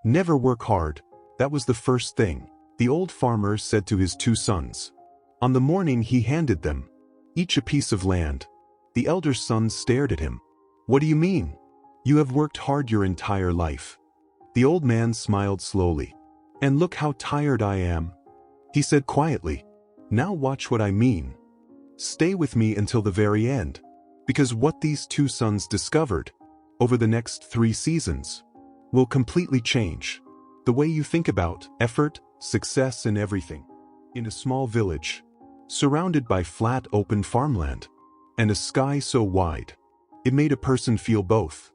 Never work hard. That was the first thing the old farmer said to his two sons. On the morning he handed them each a piece of land. The elder son stared at him. "What do you mean? You have worked hard your entire life." The old man smiled slowly. "And look how tired I am," he said quietly. "Now watch what I mean. Stay with me until the very end." Because what these two sons discovered over the next 3 seasons will completely change the way you think about effort, success, and everything. In a small village, surrounded by flat open farmland, and a sky so wide, it made a person feel both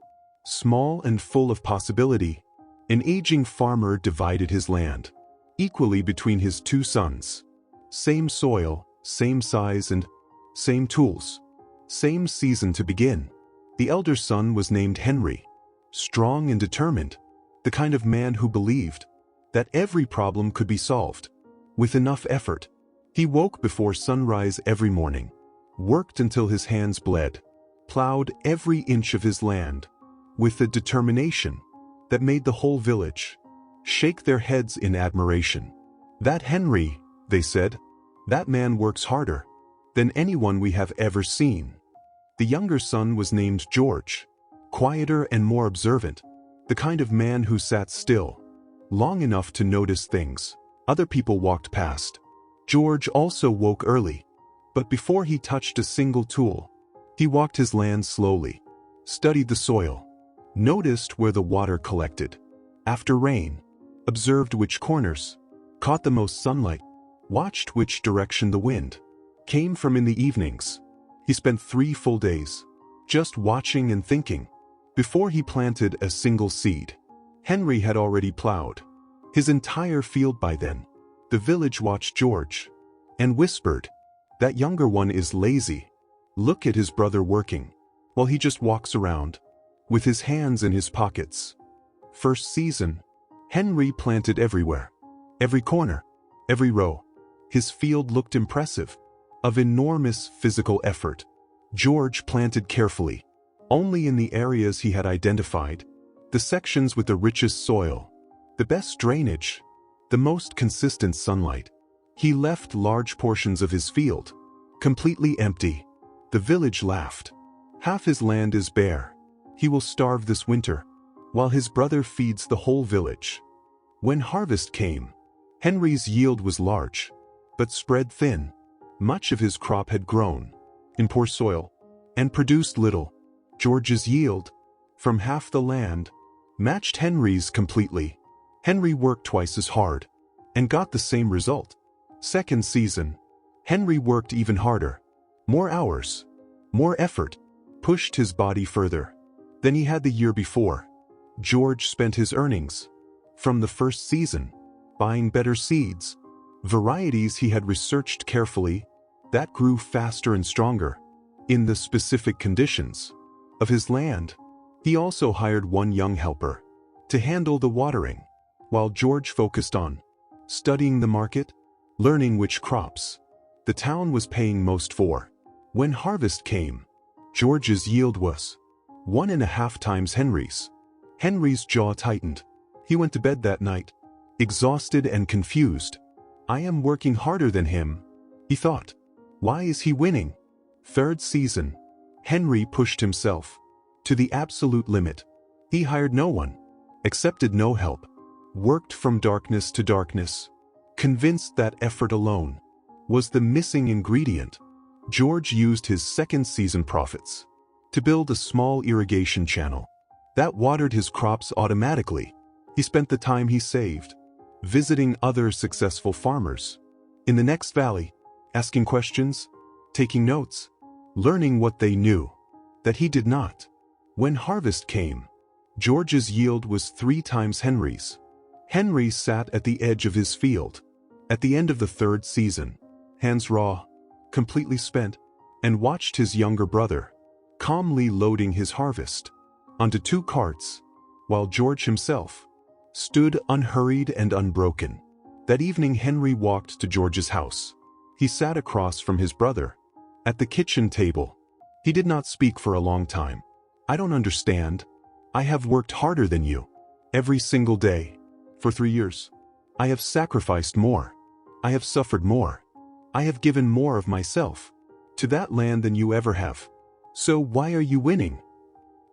small and full of possibility. An aging farmer divided his land equally between his two sons. Same soil, same size, and same tools. Same season to begin. The elder son was named Henry, strong and determined, the kind of man who believed that every problem could be solved with enough effort. He woke before sunrise every morning, worked until his hands bled, plowed every inch of his land with a determination that made the whole village shake their heads in admiration. "That Henry," they said, "that man works harder than anyone we have ever seen." The younger son was named George, quieter and more observant, the kind of man who sat still long enough to notice things other people walked past. George also woke early, but before he touched a single tool, he walked his land slowly, studied the soil, noticed where the water collected after rain, observed which corners caught the most sunlight, watched which direction the wind came from in the evenings. He spent 3 full days just watching and thinking. Before he planted a single seed, Henry had already plowed his entire field by then. The village watched George and whispered, "That younger one is lazy. Look at his brother working, while he just walks around with his hands in his pockets." First season, Henry planted everywhere, every corner, every row. His field looked impressive, of enormous physical effort. George planted carefully, only in the areas he had identified, the sections with the richest soil, the best drainage, the most consistent sunlight. He left large portions of his field completely empty. The village laughed. "Half his land is bare. He will starve this winter, while his brother feeds the whole village." When harvest came, Henry's yield was large, but spread thin. Much of his crop had grown in poor soil and produced little. George's yield, from half the land, matched Henry's completely. Henry worked twice as hard and got the same result. Second season, Henry worked even harder. More hours, more effort, pushed his body further than he had the year before. George spent his earnings from the first season buying better seeds, varieties he had researched carefully that grew faster and stronger in the specific conditions of his land. He also hired one young helper to handle the watering, while George focused on studying the market, learning which crops the town was paying most for. When harvest came, George's yield was 1.5 times Henry's. Henry's jaw tightened. He went to bed that night, exhausted and confused. "I am working harder than him," he thought. "Why is he winning?" Third season, Henry pushed himself to the absolute limit. He hired no one, accepted no help, worked from darkness to darkness, convinced that effort alone was the missing ingredient. George used his second season profits to build a small irrigation channel that watered his crops automatically. He spent the time he saved visiting other successful farmers in the next valley, asking questions, taking notes, learning what they knew that he did not. When harvest came, George's yield was 3 times Henry's. Henry sat at the edge of his field at the end of the third season, hands raw, completely spent, and watched his younger brother calmly loading his harvest onto 2 carts, while George himself stood unhurried and unbroken. That evening Henry walked to George's house. He sat across from his brother at the kitchen table. He did not speak for a long time. "I don't understand. I have worked harder than you every single day. For 3 years. I have sacrificed more. I have suffered more. I have given more of myself to that land than you ever have. So why are you winning?"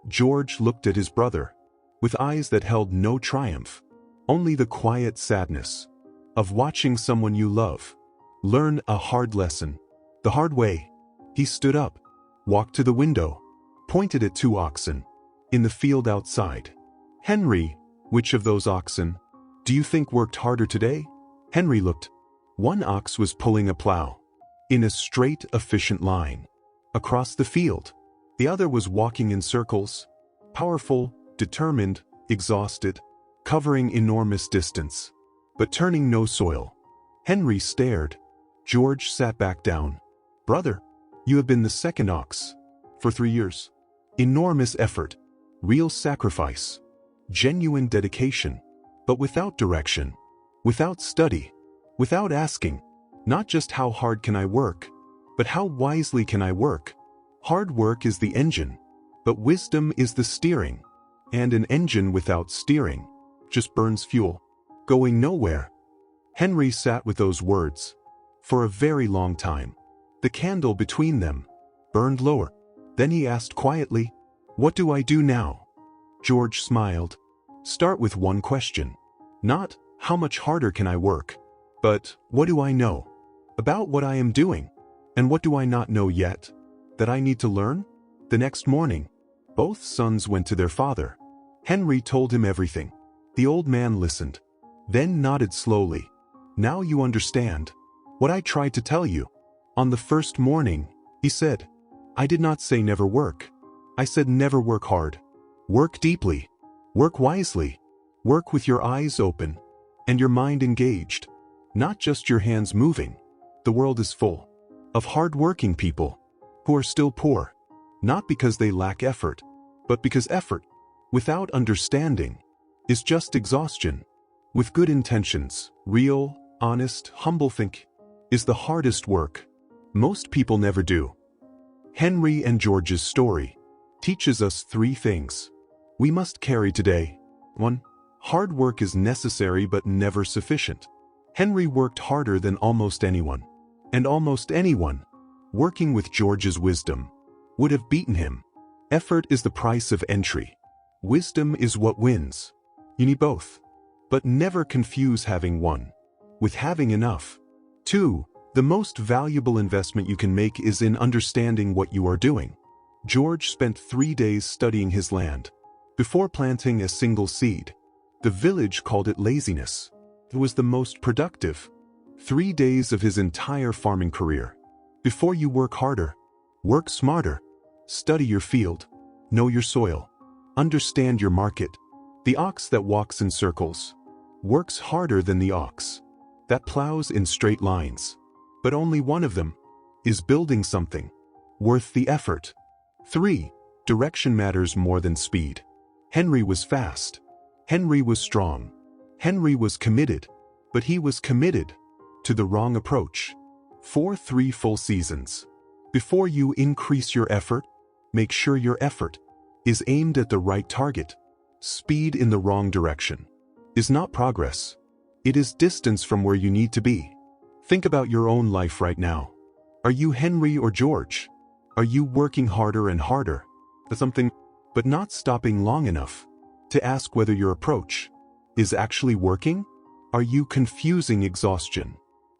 George looked at his brother with eyes that held no triumph, only the quiet sadness of watching someone you love learn a hard lesson the hard way. He stood up, walked to the window, pointed at 2 oxen in the field outside. "Henry, which of those oxen do you think worked harder today?" Henry looked. One ox was pulling a plow in a straight, efficient line across the field. The other was walking in circles, powerful, determined, exhausted, covering enormous distance, but turning no soil. Henry stared. George sat back down. "Brother, you have been the second ox for 3 years. Enormous effort, real sacrifice, genuine dedication, but without direction, without study, without asking, not just how hard can I work, but how wisely can I work. Hard work is the engine, but wisdom is the steering, and an engine without steering just burns fuel, going nowhere." Henry sat with those words for a very long time. The candle between them burned lower. Then he asked quietly, "What do I do now?" George smiled. "Start with one question. Not, how much harder can I work? But, what do I know about what I am doing? And what do I not know yet that I need to learn?" The next morning, both sons went to their father. Henry told him everything. The old man listened, then nodded slowly. "Now you understand what I tried to tell you. On the first morning," he said, "I did not say never work. I said never work hard. Work deeply. Work wisely. Work with your eyes open and your mind engaged, not just your hands moving. The world is full of hard-working people who are still poor, not because they lack effort, but because effort without understanding is just exhaustion. With good intentions, real, honest, humble think is the hardest work most people never do." Henry and George's story teaches us 3 things we must carry today. 1. Hard work is necessary but never sufficient. Henry worked harder than almost anyone, and almost anyone, working with George's wisdom, would have beaten him. Effort is the price of entry. Wisdom is what wins. You need both, but never confuse having one with having enough. 2. The most valuable investment you can make is in understanding what you are doing. George spent 3 days studying his land before planting a single seed. The village called it laziness. It was the most productive 3 days of his entire farming career. Before you work harder, work smarter. Study your field, know your soil, understand your market. The ox that walks in circles works harder than the ox that plows in straight lines, but only one of them is building something worth the effort. 3. Direction matters more than speed. Henry was fast. Henry was strong. Henry was committed, but he was committed to the wrong approach. 4. 3 full seasons. Before you increase your effort, make sure your effort is aimed at the right target. Speed in the wrong direction is not progress. It is distance from where you need to be. Think about your own life right now. Are you Henry or George? Are you working harder and harder at something, but not stopping long enough to ask whether your approach is actually working? Are you confusing exhaustion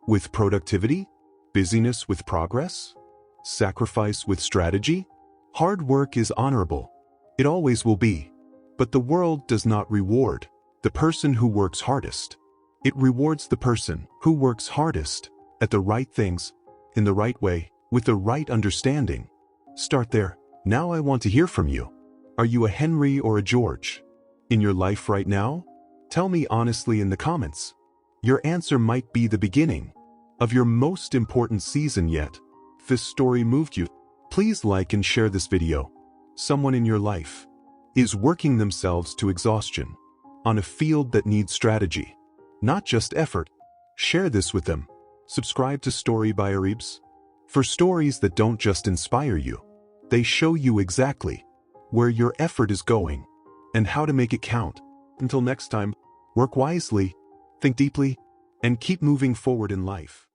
with productivity? Busyness with progress? Sacrifice with strategy? Hard work is honorable. It always will be. But the world does not reward the person who works hardest. It rewards the person who works hardest at the right things, in the right way, with the right understanding. Start there. Now I want to hear from you. Are you a Henry or a George in your life right now? Tell me honestly in the comments. Your answer might be the beginning of your most important season yet. If this story moved you, please like and share this video. Someone in your life is working themselves to exhaustion on a field that needs strategy, not just effort. Share this with them. Subscribe to Story by Aribs for stories that don't just inspire you. They show you exactly where your effort is going and how to make it count. Until next time, Work wisely, think deeply, and keep moving forward in life.